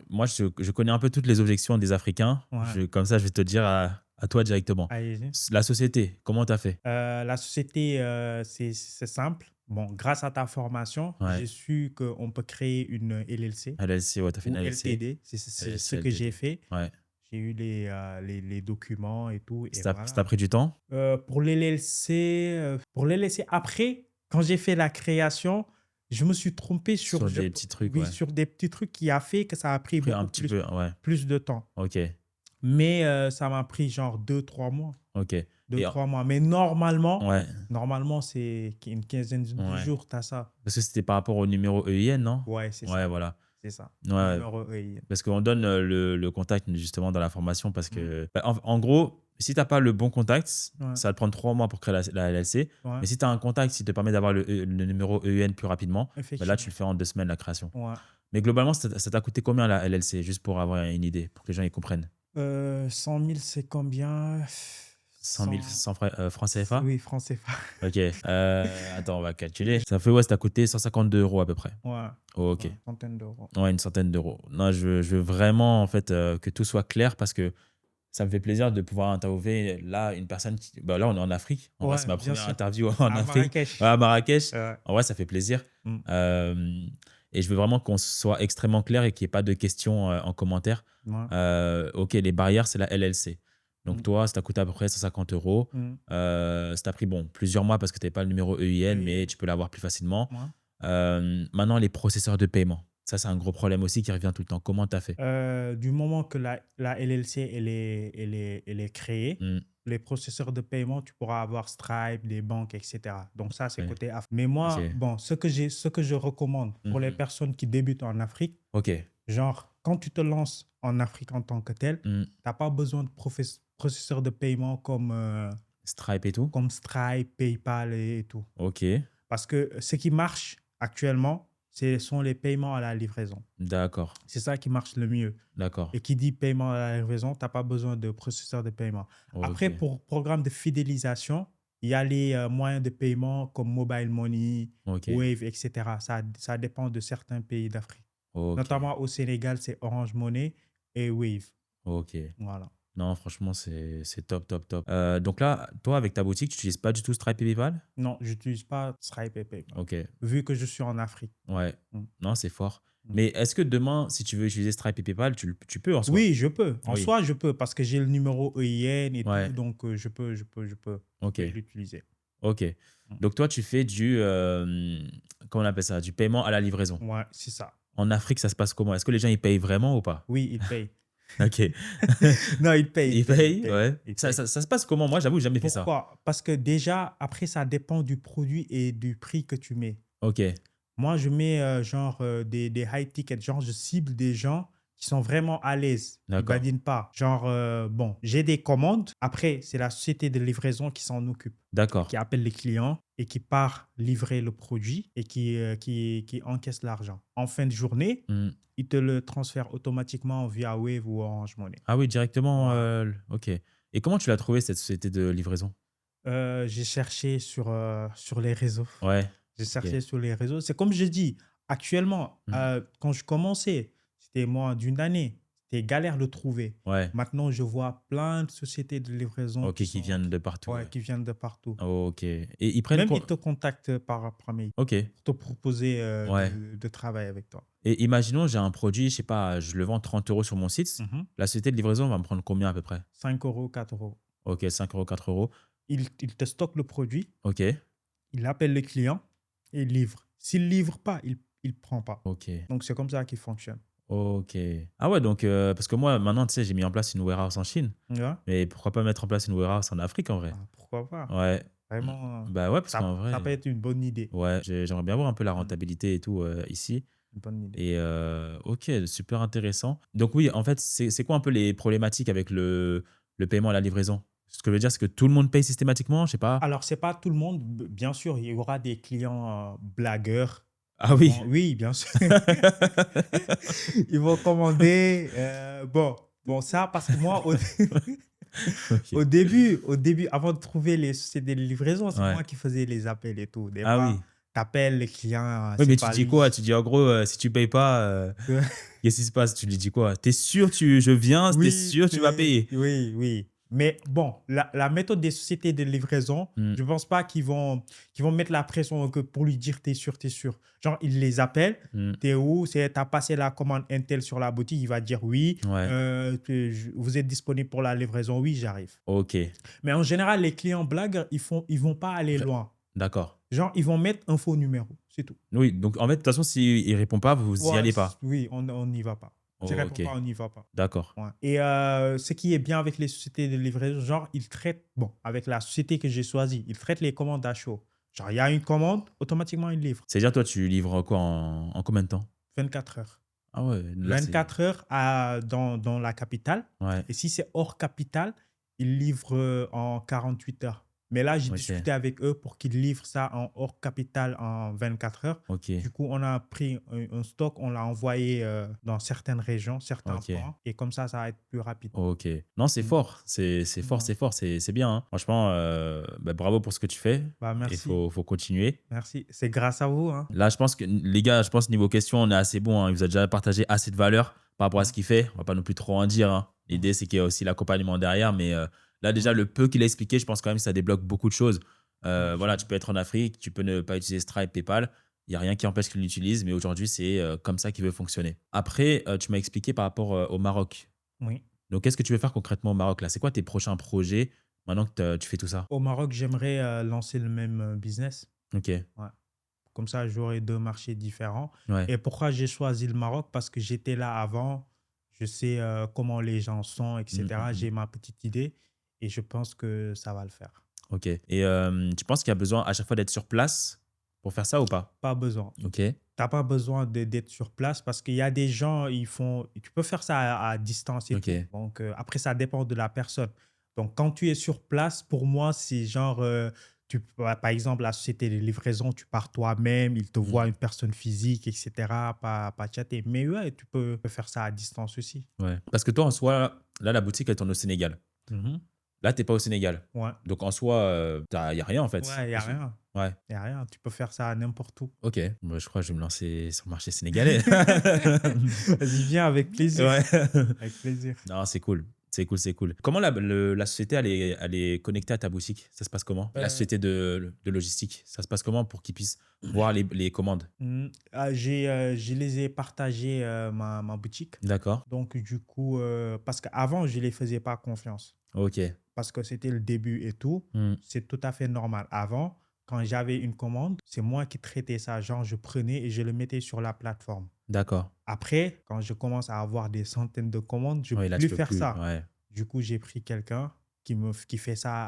moi, je connais un peu toutes les objections des Africains. ouais. Comme ça, je vais te dire à toi directement. Allez-y. La société, comment tu as fait? La société, c'est simple. Bon, grâce à ta formation, Ouais. j'ai su qu'on peut créer une LLC LLC, ouais, tu as fait une ou LLC. LTD. C'est ce LLC, que j'ai LTD. fait. Ouais. J'ai eu les documents et tout. Et Ça t'a voilà. pris du temps? Pour l'LLC, après, quand j'ai fait la création, je me suis trompé Sur des petits trucs, oui, ouais. sur des petits trucs qui a fait que ça a pris Pris un beaucoup petit peu, ouais. plus de temps. Ok, Mais ça m'a pris genre 2 3 mois. ok. Deux Et trois mois. Mais normalement, c'est une quinzaine de ouais. jours, tu as ça. Parce que c'était par rapport au numéro EIN, non? Ouais, c'est Ouais, ça. voilà. C'est ça. Ouais, Numéro EIN. parce qu'on donne le contact justement dans la formation parce Mm. que, bah, en gros, si tu n'as pas le bon contact, Ouais, ça va te prendre 3 mois pour créer la LLC. ouais, Mais si tu as un contact qui te permet d'avoir le numéro EIN plus rapidement, bah là, tu effectivement. le fais en 2 semaines, la création. Ouais. Mais globalement, ça t'a coûté combien la LLC, juste pour avoir une idée, pour que les gens y comprennent? 100 000, c'est combien? 100 000 100. francs CFA? Oui, francs CFA. Ok. Attends, on va calculer. Ça fait, ouais, ça t'a coûté 152 euros à peu près. Ouais, Oh, ouais, ok. centaine d'euros. Ouais, une centaine d'euros. Non, je veux vraiment en fait que tout soit clair parce que ça me fait plaisir de pouvoir interviewer là une personne bah, là, on est en Afrique. En vrai, c'est Ouais, ma bien première sûr. interview en À Afrique. Ouais, Marrakech. à Marrakech. Ouais. En vrai, ça fait plaisir. Mm. Euh, et je veux vraiment qu'on soit extrêmement clair et qu'il n'y ait pas de questions en commentaire. Ouais. Ok, les barrières, c'est la LLC. Donc, Mm. toi, ça t'a coûté à peu près 150 euros. Mm. Ça t'a pris bon, plusieurs mois parce que tu n'avais pas le numéro EIN, mais EIN. tu peux l'avoir plus facilement. Ouais. Maintenant, les processeurs de paiement. Ça, c'est un gros problème aussi qui revient tout le temps. Comment tu as fait? Du moment que la LLC elle est créée, Hmm, les processeurs de paiement, tu pourras avoir Stripe, des banques, etc. Donc ça, c'est ouais, côté Afrique. Mais ok. moi, bon, ce que je recommande pour les Mhm. personnes qui débutent en Afrique, Ok. genre, quand tu te lances en Afrique en tant que tel, tu Hmm. n'as pas besoin de processeurs de paiement Stripe et tout? comme Stripe, PayPal et tout. Ok. Parce que ce qui marche actuellement, ce sont les paiements à la livraison. D'accord. C'est ça qui marche le mieux. D'accord. Et qui dit paiement à la livraison, tu n'as pas besoin de processeur de paiement. Après, Ok. pour programme de fidélisation, il y a les moyens de paiement comme Mobile Money, Ok. Wave, etc. Ça dépend de certains pays d'Afrique. Ok. Notamment au Sénégal, c'est Orange Money et Wave. Ok. Voilà. Non, franchement, c'est top, top, top. Donc là, toi, avec ta boutique, tu n'utilises pas du tout Stripe et PayPal? Non, je n'utilise pas Stripe et PayPal, Ok. vu que je suis en Afrique. Ouais. Mm. Non, c'est fort. Mm. Mais est-ce que demain, si tu veux utiliser Stripe et PayPal, tu peux en soi? Oui, je peux. En Oui. soi, je peux parce que j'ai le numéro EIN et Ouais. tout, donc je peux Ok. l'utiliser. Ok. Mm. Donc toi, tu fais comment on appelle ça? Du paiement à la livraison. Ouais, c'est ça. en Afrique, ça se passe comment? Est-ce que les gens, ils payent vraiment ou pas? Oui, ils payent. Ok. Non, ils payent. Ils payent, Ils ouais. ils Ça, payent. ça se passe comment? Moi, j'avoue, j'ai jamais fait ça. Pourquoi? Parce que déjà, après, ça dépend du produit et du prix que tu mets. Ok, Moi, je mets genre des high tickets, genre je cible des gens qui sont vraiment à l'aise, qui d'accord. badinent pas. Genre, bon, j'ai des commandes. Après, c'est la société de livraison qui s'en occupe, D'accord. qui appelle les clients et qui part livrer le produit et qui encaisse l'argent. En fin de journée, Hmm. ils te le transfèrent automatiquement via Wave ou Orange Money. Ah oui, directement. Voilà. Ok. Et comment tu l'as trouvé, cette société de livraison? J'ai cherché sur les réseaux. Ouais. J'ai Ok. cherché sur les réseaux. C'est comme je dis, actuellement, Hmm. quand je commençais, c'était moins d'une année. C'était galère de trouver. Ouais. Maintenant, je vois plein de sociétés de livraison Ok, qui viennent de partout. ouais, Ouais. qui viennent de partout. Ok. Et ils prennent Même ils quoi? te contactent par mail Ok. pour te proposer Ouais. de travailler avec toi. Et imaginons, j'ai un produit, je sais pas, je le vends 30 euros sur mon site. Mhm. La société de livraison va me prendre combien à peu près? 5 euros, 4 euros. Ok, 5 euros, 4 euros. Il te stocke le produit, Ok. il appelle le client et il livre. S'il ne livre pas, il ne prend pas. Ok. Donc, c'est comme ça qu'il fonctionne. Ok. Ah ouais, donc, parce que moi, maintenant, tu sais, j'ai mis en place une warehouse en Chine. Ouais. Mais pourquoi pas mettre en place une warehouse en Afrique en vrai? Ah, pourquoi pas? Ouais. Vraiment, Bah ouais, parce qu'en ça peut vrai, être une bonne idée. ouais, j'aimerais bien voir un peu la Mm, rentabilité et tout ici. une bonne idée. Et ok, super intéressant. Donc oui, en fait, c'est quoi un peu les problématiques avec le paiement et la livraison? Ce que je veux dire, c'est que tout le monde paye systématiquement, je sais pas. Alors, c'est pas tout le monde. Bien sûr, il y aura des clients blagueurs. Ah oui. Oui, bien sûr. Ils vont commander. Bon, ça, parce que moi, Ok. au début, avant de trouver les sociétés de livraison, c'est Ouais. moi qui faisais les appels et tout. Des Ah fois, oui. t'appelles le client, Oui, c'est mais tu pas dis quoi? lui. Tu dis en gros, si tu payes pas, qu'est-ce qui se passe? Tu lui dis quoi? T'es sûr, je viens, t'es Oui, sûr, tu vas payer? oui, oui. Mais bon, la méthode des sociétés de livraison, Hmm, je ne pense pas qu'ils vont mettre la pression que pour lui dire t'es sûr, t'es sûr. Genre, ils les appellent, hmm. t'es où? T'as passé la commande Intel sur la boutique, il va dire oui. Ouais. Vous êtes disponible pour la livraison? Oui, j'arrive. Ok. Mais en général, les clients blagues, ils vont pas aller Après- loin. D'accord. Genre, ils vont mettre un faux numéro, c'est tout. Oui, donc en fait, de toute façon, s'il ne répond pas, vous y Ouais, allez pas. oui, on n'y va pas. Tu réponds Ok. pas, on n'y va pas. D'accord. Ouais. Et ce qui est bien avec les sociétés de livraison, genre, ils traitent, bon, avec la société que j'ai choisie, ils traitent les commandes à chaud. Genre, il y a une commande, automatiquement, ils livrent. C'est-à-dire, toi, tu livres quoi en combien de temps? 24 heures. Ah ouais, là, c'est. 24 heures dans la capitale. Ouais. Et si c'est hors capitale, ils livrent en 48 heures. Mais là, j'ai Ok. discuté avec eux pour qu'ils livrent ça en hors capitale en 24 heures. Ok. Du coup, on a pris un stock, on l'a envoyé dans certaines régions, certains Ok. points. Et comme ça va être plus rapide. Ok. Non, c'est Mm. fort. C'est fort, Ouais. c'est fort. C'est bien, hein. Franchement, bah, bravo pour ce que tu fais. Bah, Il merci. faut continuer. Merci. C'est grâce à vous, hein. Là, je pense que, les gars, je pense niveau question, on est assez bon, hein. Il vous a déjà partagé assez de valeur par rapport à ce Mm. qu'il fait. On va pas non plus trop en dire, hein. L'idée, c'est qu'il y a aussi l'accompagnement derrière. Mais là, déjà, le peu qu'il a expliqué, je pense quand même que ça débloque beaucoup de choses. Voilà, tu peux être en Afrique, tu peux ne pas utiliser Stripe, PayPal. Il n'y a rien qui empêche qu'il l'utilise, mais aujourd'hui, c'est comme ça qu'il veut fonctionner. Après, tu m'as expliqué par rapport au Maroc. Oui. Donc, qu'est-ce que tu veux faire concrètement au Maroc là? C'est quoi tes prochains projets maintenant que tu fais tout ça? Au Maroc, j'aimerais lancer le même business. Ok, Ouais. Comme ça, j'aurai deux marchés différents. ouais. Et pourquoi j'ai choisi le Maroc? Parce que j'étais là avant. Je sais comment les gens sont, Mm, mm, etc. mm. J'ai ma petite idée et je pense que ça va le faire. Ok. Et tu penses qu'il y a besoin à chaque fois d'être sur place pour faire ça ou pas? Pas besoin. Ok, T'as pas besoin d'être sur place parce qu'il y a des gens, ils font, tu peux faire ça à distance et ok, tout. Donc, après, ça dépend de la personne. Donc, quand tu es sur place, pour moi, c'est genre, par exemple, la société de livraison, tu pars toi-même, ils te voient Mm. une personne physique, etc., pas chatter. Mais ouais, tu peux faire ça à distance aussi. ouais. Parce que toi, en soi, là, la boutique, elle tourne au Sénégal. Mhm. Là, t'es pas au Sénégal. Ouais. Donc, en soi, il n'y a rien en fait. Ouais, il n'y a rien. Ouais. Il n'y a rien. Tu peux faire ça n'importe où. Ok. Moi, je crois que je vais me lancer sur le marché sénégalais. Vas-y, viens avec plaisir. Ouais. Avec plaisir. Non, c'est cool. C'est cool, c'est cool. Comment la société, elle est connectée à ta boutique? Ça se passe comment? La société de logistique, ça se passe comment pour qu'ils puissent voir les commandes? Je les ai partagés ma boutique. D'accord. Donc, du coup, parce qu'avant, je ne les faisais pas confiance. Ok. Parce que c'était le début et tout. Hmm. C'est tout à fait normal. Avant, quand j'avais une commande, c'est moi qui traitais ça. Genre, je prenais et je le mettais sur la plateforme. D'accord. Après, quand je commence à avoir des centaines de commandes, je ne Oui, peux là, tu plus peux faire plus. ça. Ouais, Du coup, j'ai pris quelqu'un qui fait ça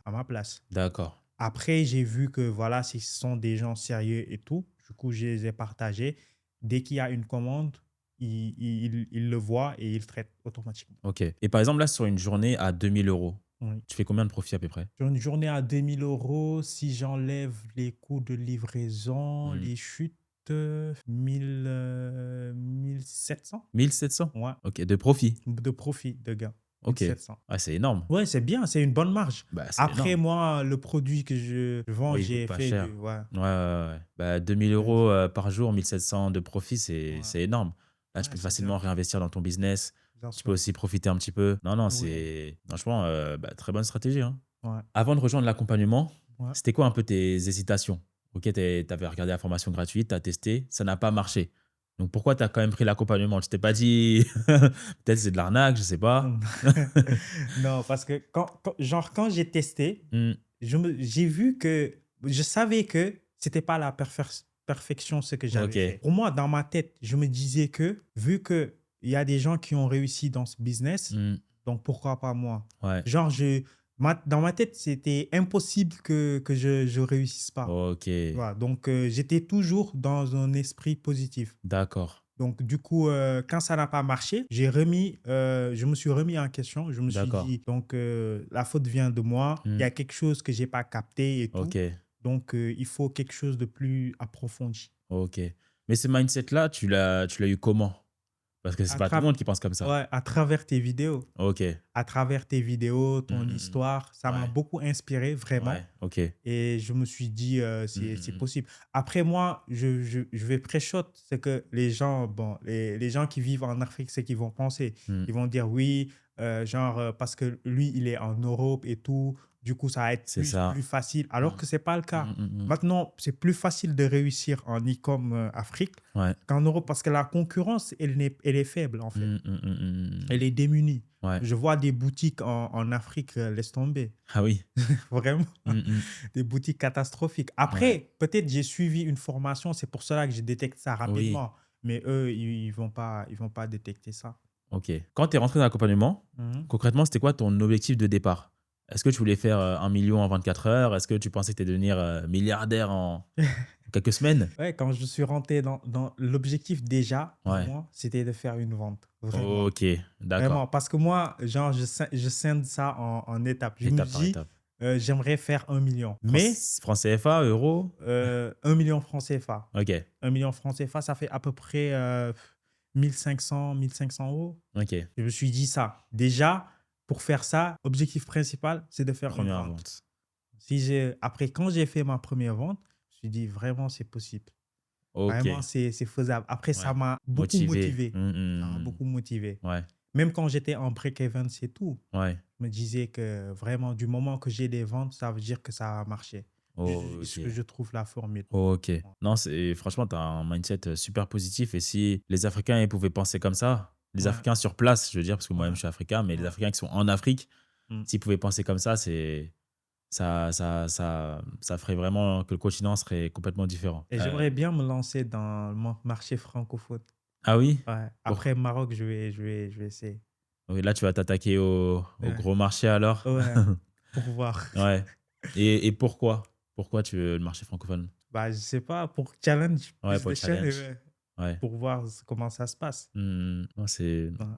à ma place. d'accord. Après, j'ai vu que voilà, ce sont des gens sérieux et tout. Du coup, je les ai partagés. Dès qu'il y a une commande, ils le voient et ils traitent automatiquement. Ok. Et par exemple, là, sur une journée à 2000 €, Oui. tu fais combien de profit à peu près? Sur une journée à 2000 euros, si j'enlève les coûts de livraison, Hmm. les chutes, 1700. 1700? Ouais, Ok, de profit. de profit de gain. Ok. 1700. Ah, c'est énorme. Ouais, c'est bien, c'est une bonne marge. Bah, c'est Après, énorme. moi, le produit que je vends, Oui, il coûte j'ai pas fait cher. du. Ouais, Ouais, ouais, ouais. Bah, 2000 ouais, euros par jour, 1700 de profit, c'est ouais, énorme. Là, tu ouais, peux c'est facilement bien. réinvestir dans ton business. Bien Tu peux sûr. aussi profiter un petit peu. Non, non, Ouais, c'est franchement très bonne stratégie, hein. ouais, Avant de rejoindre l'accompagnement, ouais. c'était quoi un peu tes hésitations? Ok, tu avais regardé la formation gratuite, tu as testé, ça n'a pas marché. Donc pourquoi tu as quand même pris l'accompagnement? Tu t'es pas dit peut-être c'est de l'arnaque, je sais pas. Non, parce que genre, quand j'ai testé, Hmm, j'ai vu que je savais que c'était pas la perfection ce que j'avais fait. ok. Pour moi, dans ma tête, je me disais que vu que il y a des gens qui ont réussi dans ce business, Hmm, donc pourquoi pas moi? ouais. Genre, dans ma tête, c'était impossible que je réussisse pas. Ok. Voilà, donc, j'étais toujours dans un esprit positif. D'accord. Donc, du coup, quand ça n'a pas marché, je me suis remis en question. Je me suis D'accord. dit, donc, la faute vient de moi. Il Hmm, y a quelque chose que j'ai pas capté et tout. ok. Donc, il faut quelque chose de plus approfondi. Ok. Mais ce mindset-là, tu l'as eu comment? Parce que c'est À, pas tout le tra- monde qui pense comme ça. ouais, à travers tes vidéos. Ok. À travers tes vidéos, Hmm, ton hmm, hmm. histoire, ça m'a Ouais. beaucoup inspiré, vraiment. Ouais. Ok. Et je me suis dit, Hmm, c'est hmm, hmm. possible. Après, moi, je vais pré-shot. C'est que les gens, bon, les gens qui vivent en Afrique, c'est qu'ils vont penser. Hmm. Ils vont dire oui, genre, parce que lui, il est en Europe et tout. Du coup, ça va être C'est plus ça. facile. Alors Hmm, que c'est pas le hmm, cas. hmm, hmm. Maintenant, c'est plus facile de réussir en e-com Afrique Ouais. qu'en Europe parce que la concurrence, elle est faible, en fait. Hmm, hmm, hmm, hmm, hmm. Elle est démunie. Ouais. Je vois des boutiques en Afrique, laisse tomber. Ah oui. Vraiment. Hmm, hmm. Des boutiques catastrophiques. Ouais. Après, peut-être j'ai suivi une formation, c'est pour cela que je détecte ça Oui. rapidement. Mais eux, ils vont pas détecter ça. Ok. Quand tu es rentré dans l'accompagnement, Mhm. concrètement, c'était quoi ton objectif de départ? Est-ce que tu voulais faire 1 million en 24 heures? Est-ce que tu pensais que tu devenir milliardaire en quelques semaines? Ouais, quand je suis rentré dans l'objectif déjà, pour Ouais. moi, c'était de faire une vente. Vraiment. Ok. Vraiment. D'accord. Parce que moi, genre, je scinde ça en étapes. Je me Étape par dis, étape. j'aimerais faire 1 million. Mais Franc CFA, euro? 1 million francs CFA. Ok. 1 million francs CFA, ça fait à peu près 1500 euros. Ok. Je me suis dit ça. Déjà, pour faire ça, objectif principal, c'est de faire une Première vente. vente. Après, quand j'ai fait ma première vente, je me suis dit vraiment, c'est possible. Ok. Vraiment, c'est faisable. Après, ça Ouais. m'a beaucoup Motivé. motivé. Ça m'a Hmm. beaucoup motivé. Ouais. Même quand j'étais en break-even, c'est tout. Ouais. Je me disais que vraiment, du moment que j'ai des ventes, ça veut dire que ça va marcher. Ok. Je trouve la formule. Ok. Non, franchement, tu as un mindset super positif. Et si les Africains ils pouvaient penser comme ça, les Ouais, Africains sur place, je veux dire, parce que moi-même ouais, je suis africain, mais les ouais. Africains qui sont en Afrique, Mm. s'ils pouvaient penser comme ça, ça ferait vraiment que le continent serait complètement différent. Et j'aimerais bien me lancer dans le marché francophone. Ah oui? Ouais. Pour- Après Maroc, je vais essayer. ok, là, tu vas t'attaquer au Ouais. gros marché alors? Ouais, pour voir. Ouais. Et pourquoi? Pourquoi tu veux le marché francophone? Bah, je sais pas, pour challenge Ouais, plus pour de le chaînes, challenge. Ouais. pour voir comment ça se passe. Non, Ouais.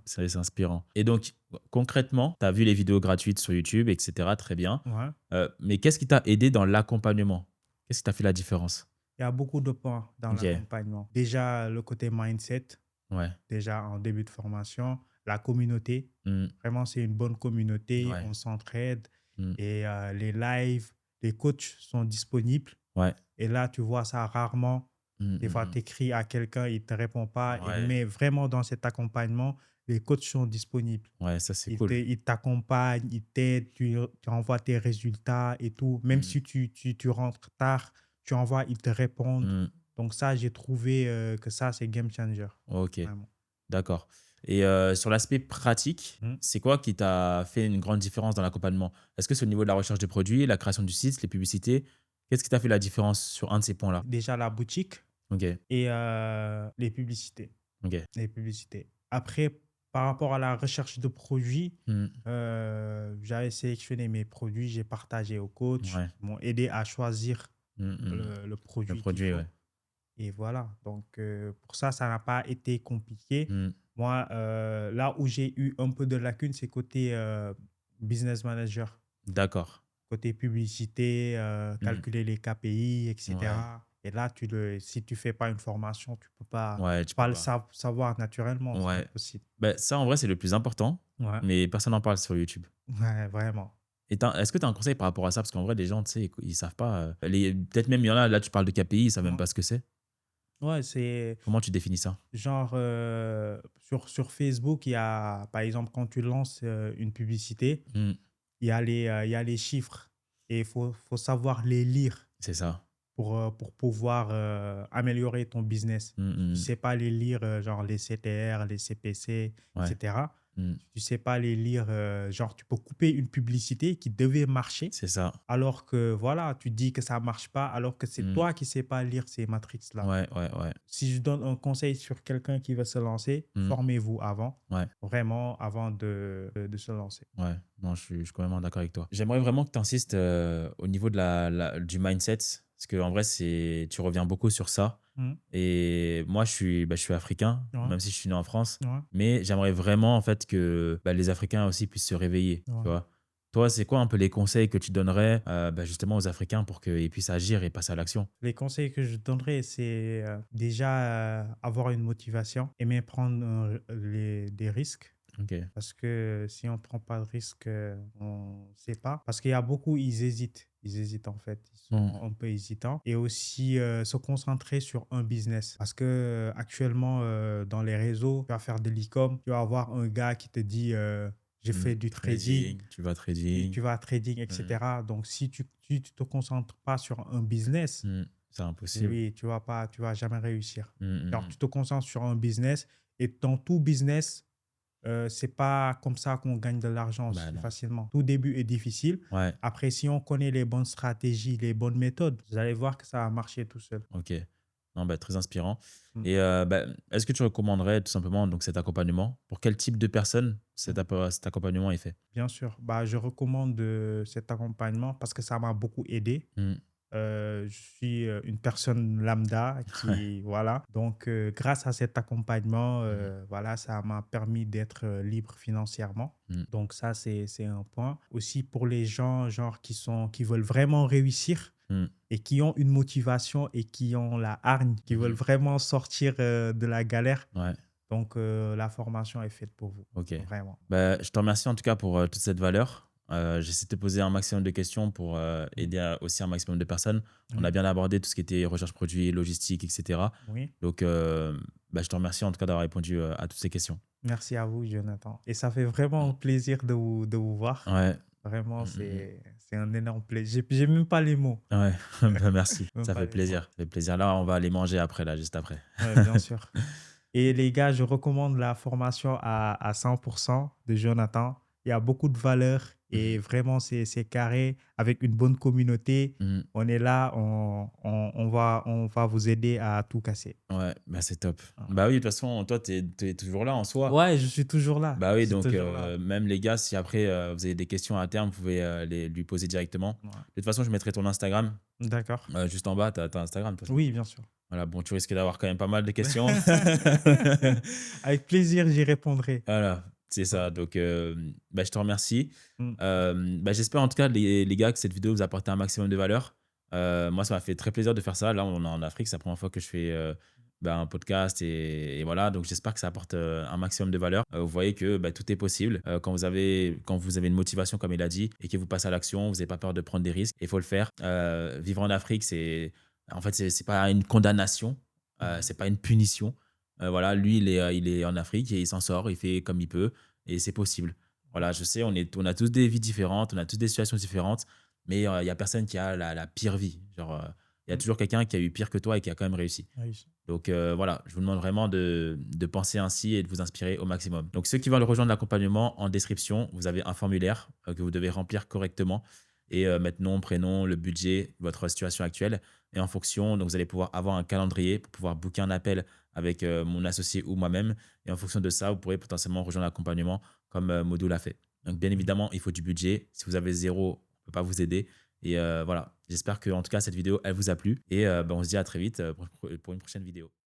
c'est inspirant. Et donc, concrètement, tu as vu les vidéos gratuites sur YouTube, etc. Très bien. Ouais. Mais qu'est-ce qui t'a aidé dans l'accompagnement? Qu'est-ce qui t'a fait la différence? Il y a beaucoup de points dans Ok. l'accompagnement. Déjà, le côté mindset, Ouais. déjà en début de formation, la communauté. Hmm, Vraiment, c'est une bonne communauté, ouais. on s'entraide Hmm, et les lives, les coachs sont disponibles. ouais. Et là, tu vois ça rarement. Hmm, Des hmm, fois, hmm. tu écris à quelqu'un, il ne te répond pas. Ouais. Mais vraiment, dans cet accompagnement, les coachs sont disponibles. Ouais, ça, c'est cool. Ils t'accompagnent, ils t'aident, tu envoies tes résultats et tout. Même Hmm, si tu rentres tard, tu envoies, ils te répondent. hmm. Donc ça, j'ai trouvé que ça, c'est game changer. Ok. Vraiment. D'accord. Et sur l'aspect pratique, Mm. c'est quoi qui t'a fait une grande différence dans l'accompagnement? Est-ce que c'est au niveau de la recherche de produits, la création du site, les publicités? Qu'est-ce qui t'a fait la différence sur un de ces points-là? Déjà la boutique Ok, et les publicités. ok. Les publicités. Après, par rapport à la recherche de produits, Hmm, j'avais sélectionné mes produits, j'ai partagé aux coachs, ouais. ils m'ont aidé à choisir Hmm, hmm. le Le produit qu'il produit, faut. ouais. Et voilà. Donc, pour ça n'a pas été compliqué. Hmm, Moi, là où j'ai eu un peu de lacune, c'est côté business manager, d'accord. côté publicité, Hmm, calculer les KPI, ouais. etc. Et là, si tu fais pas une formation, tu peux Ouais, tu peux pas le pas. savoir naturellement. C'est Ouais. impossible. Ben, ça, en vrai, c'est le plus important, Ouais, mais personne n'en parle sur YouTube. ouais, vraiment. Et est-ce que tu as un conseil par rapport à ça? Parce qu'en vrai, les gens, tu sais, ils savent pas. Peut-être même, il y en a, là, tu parles de KPI, ils savent même Ouais, pas ce que c'est. ouais, c'est Comment tu définis ça? genre sur Facebook, il y a, par exemple, quand tu lances une publicité, Hmm, il y a les chiffres et faut savoir les lire c'est ça. pour pouvoir améliorer ton business. Hmm, Si tu hmm, sais pas les lire, genre les CTR, les CPC, ouais. etc., Hmm, si tu sais pas les lire, genre tu peux couper une publicité qui devait marcher, c'est ça. alors que voilà, tu dis que ça marche pas, alors que c'est Hmm, toi qui sais pas lire ces matrices-là. ouais, ouais, ouais. Si je donne un conseil sur quelqu'un qui veut se lancer, Hmm, formez-vous avant, ouais. vraiment avant de se lancer. Ouais, non, je suis complètement d'accord avec toi. J'aimerais vraiment que tu insistes au niveau du mindset, parce qu'en vrai, tu reviens beaucoup sur ça. Mhm. Et moi, je suis africain, Ouais, même si je suis né en France, ouais, mais j'aimerais vraiment en fait que les Africains aussi puissent se réveiller, tu ouais. vois. Toi, c'est quoi un peu les conseils que tu donnerais justement aux Africains pour qu'ils puissent agir et passer à l'action? Les conseils que je donnerais, c'est déjà avoir une motivation, aimer prendre des risques. Ok. Parce que si on ne prend pas de risques, on ne sait pas. Parce qu'il y a beaucoup, ils hésitent. Ils hésitent en fait. Ils Hmm. sont un peu hésitants. Et aussi se concentrer sur un business. Parce que actuellement, dans les réseaux, tu vas faire de l'e-com, tu vas avoir un gars qui te dit j'ai Hmm. fait du trading, Trading, tu vas trading. tu vas trading, Hmm. etc. Donc, si tu te concentres pas sur un business, Hmm. C'est impossible. oui, tu vas jamais réussir. Hmm, hmm, Alors, hmm. tu te concentres sur un business et dans tout business, c'est pas comme ça qu'on gagne de l'argent Bah aussi non. facilement. Tout début est difficile. Ouais, Après, si on connaît les bonnes stratégies, les bonnes méthodes, vous allez voir que ça va marcher tout seul. ok. Non, très inspirant. Mm, Et est-ce que tu recommanderais tout simplement donc, cet accompagnement? Pour quel type de personne mm. cet accompagnement est fait? Bien sûr, bah, je recommande cet accompagnement parce que ça m'a beaucoup aidé. Hmm. Je suis une personne lambda Ouais. qui, voilà. Donc, grâce à cet accompagnement, Hmm. voilà, ça m'a permis d'être libre financièrement. Hmm. Donc, ça, c'est un point. Aussi pour les gens, genre, qui veulent vraiment réussir Hmm. et qui ont une motivation et qui ont la hargne, qui veulent Mhm. vraiment sortir de la galère. Ouais, Donc, la formation est faite pour vous. ok. Vraiment. Je te remercie en tout cas pour toute cette valeur. J'essaie de te poser un maximum de questions pour Mm. aider aussi un maximum de personnes. On Oui. a bien abordé tout ce qui était recherche produit, logistique, etc. Oui. Donc, je te remercie en tout cas d'avoir répondu à toutes ces questions. Merci à vous, Jonathan. Et ça fait vraiment plaisir de vous voir. Ouais. Vraiment, Mm, mm, mm. c'est un énorme plaisir. J'ai même pas les mots. Ouais, merci. Même Ça pas fait les mots. plaisir. Ça fait plaisir. Là, on va aller manger après, là, juste après. Ouais, bien sûr. Et les gars, je recommande la formation à 100% de Jonathan. Il y a beaucoup de valeurs et Mhm. vraiment, c'est carré avec une bonne communauté. Mhm. On est là, on va vous aider à tout casser. Ouais, c'est top. Voilà. Bah oui, de toute façon, toi, t'es toujours là en soi. Ouais, je suis toujours là. Bah Je oui, suis donc toujours là. même les gars, si après vous avez des questions à terme, vous pouvez lui poser directement. Ouais. De toute façon, je mettrai ton Instagram D'accord. juste en bas. T'as Instagram, de toute façon. Oui, bien sûr. Voilà, bon, tu risques d'avoir quand même pas mal de questions. Avec plaisir, j'y répondrai. Voilà, c'est Ouais. ça. Donc, je te remercie. Mm. J'espère en tout cas, les gars, que cette vidéo vous a apporté un maximum de valeur. Moi, ça m'a fait très plaisir de faire ça. Là, on est en Afrique, c'est la première fois que je fais un podcast et voilà. Donc, j'espère que ça apporte un maximum de valeur. Vous voyez que tout est possible quand vous avez une motivation, comme il a dit, et que vous passez à l'action. Vous n'avez pas peur de prendre des risques. Il faut le faire. Vivre en Afrique, c'est pas une condamnation, c'est pas une punition. Voilà, lui, il est en Afrique et il s'en sort, il fait comme il peut et c'est possible. Voilà, je sais, on a tous des vies différentes, on a tous des situations différentes, mais il y a personne qui a la pire vie. Genre, il y a Mm. toujours quelqu'un qui a eu pire que toi et qui a quand même réussi. Oui. Donc voilà, je vous demande vraiment de penser ainsi et de vous inspirer au maximum. Donc ceux qui veulent rejoindre l'accompagnement, en description, vous avez un formulaire que vous devez remplir correctement. et mettre nom, prénom, le budget, votre situation actuelle. Et en fonction, donc vous allez pouvoir avoir un calendrier pour pouvoir booker un appel avec mon associé ou moi-même. Et en fonction de ça, vous pourrez potentiellement rejoindre l'accompagnement comme Modou l'a fait. Donc, bien évidemment, il faut du budget. Si vous avez zéro, on ne peut pas vous aider. Et voilà, j'espère que en tout cas, cette vidéo, elle vous a plu. Et on se dit à très vite pour une prochaine vidéo.